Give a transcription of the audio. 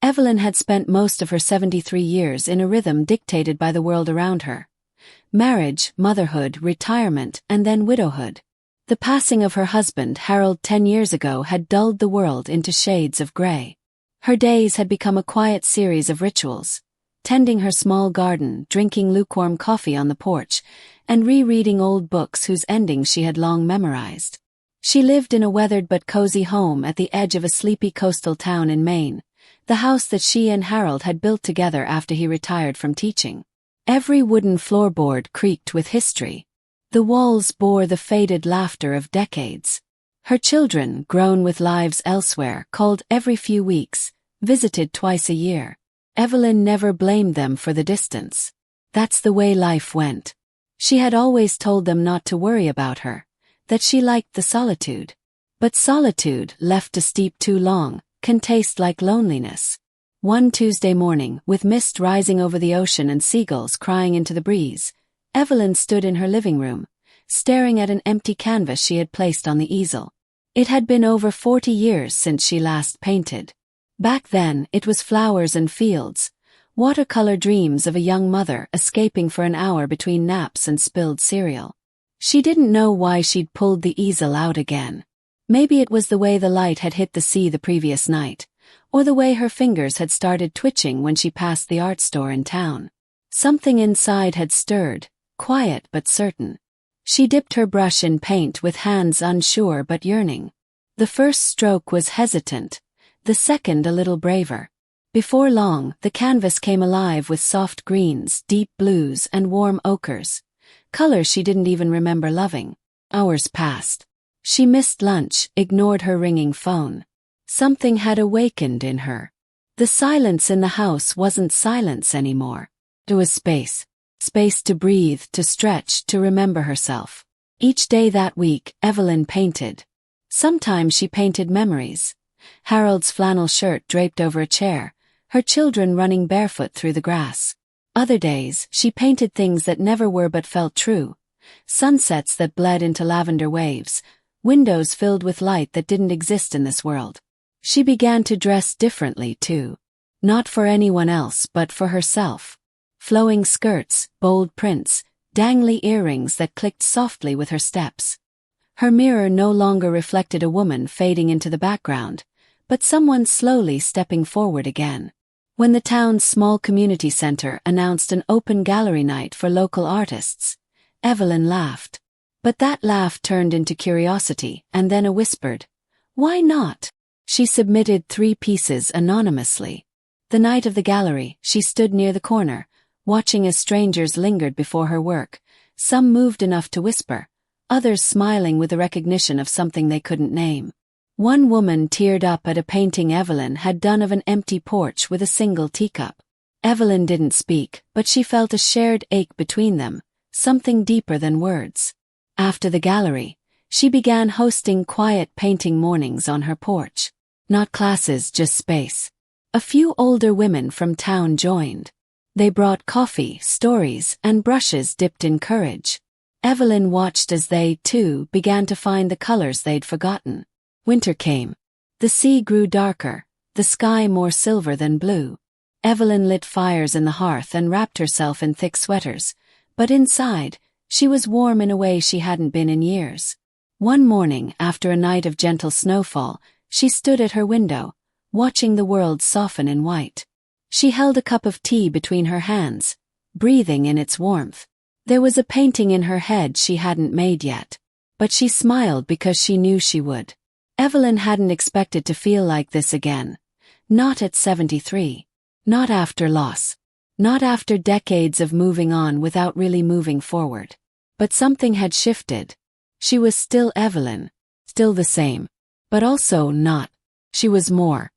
Evelyn had spent most of her 73 years in a rhythm dictated by the world around her. Marriage, motherhood, retirement, and then widowhood. The passing of her husband, Harold, 10 years ago had dulled the world into shades of gray. Her days had become a quiet series of rituals, tending her small garden, drinking lukewarm coffee on the porch, and rereading old books whose endings she had long memorized. She lived in a weathered but cozy home at the edge of a sleepy coastal town in Maine, the house that she and Harold had built together after he retired from teaching. Every wooden floorboard creaked with history. The walls bore the faded laughter of decades. Her children, grown with lives elsewhere, called every few weeks, visited twice a year. Evelyn never blamed them for the distance. That's the way life went. She had always told them not to worry about her, that she liked the solitude. But solitude, left to steep too long, can taste like loneliness. One Tuesday morning, with mist rising over the ocean and seagulls crying into the breeze, Evelyn stood in her living room, staring at an empty canvas she had placed on the easel. It had been over 40 years since she last painted. Back then, it was flowers and fields, watercolor dreams of a young mother escaping for an hour between naps and spilled cereal. She didn't know why she'd pulled the easel out again. Maybe it was the way the light had hit the sea the previous night, or the way her fingers had started twitching when she passed the art store in town. Something inside had stirred, quiet but certain. She dipped her brush in paint with hands unsure but yearning. The first stroke was hesitant, the second a little braver. Before long, the canvas came alive with soft greens, deep blues, and warm ochres, colors she didn't even remember loving. Hours passed. She missed lunch, ignored her ringing phone. Something had awakened in her. The silence in the house wasn't silence anymore. It was space. Space to breathe, to stretch, to remember herself. Each day that week, Evelyn painted. Sometimes she painted memories. Harold's flannel shirt draped over a chair, her children running barefoot through the grass. Other days, she painted things that never were but felt true. Sunsets that bled into lavender waves, windows filled with light that didn't exist in this world. She began to dress differently, too. Not for anyone else, but for herself. Flowing skirts, bold prints, dangly earrings that clicked softly with her steps. Her mirror no longer reflected a woman fading into the background, but someone slowly stepping forward again. When the town's small community center announced an open gallery night for local artists, Evelyn laughed. But that laugh turned into curiosity and then a whispered, "Why not?" She submitted 3 pieces anonymously. The night of the gallery, she stood near the corner, watching as strangers lingered before her work, some moved enough to whisper, others smiling with the recognition of something they couldn't name. One woman teared up at a painting Evelyn had done of an empty porch with a single teacup. Evelyn didn't speak, but she felt a shared ache between them, something deeper than words. After the gallery, she began hosting quiet painting mornings on her porch. Not classes, just space. A few older women from town joined. They brought coffee, stories, and brushes dipped in courage. Evelyn watched as they, too, began to find the colors they'd forgotten. Winter came. The sea grew darker, the sky more silver than blue. Evelyn lit fires in the hearth and wrapped herself in thick sweaters, but inside, she was warm in a way she hadn't been in years. One morning, after a night of gentle snowfall, she stood at her window, watching the world soften in white. She held a cup of tea between her hands, breathing in its warmth. There was a painting in her head she hadn't made yet, but she smiled because she knew she would. Evelyn hadn't expected to feel like this again. Not at 73. Not after loss. Not after decades of moving on without really moving forward. But something had shifted. She was still Evelyn, still the same, but also not. She was more.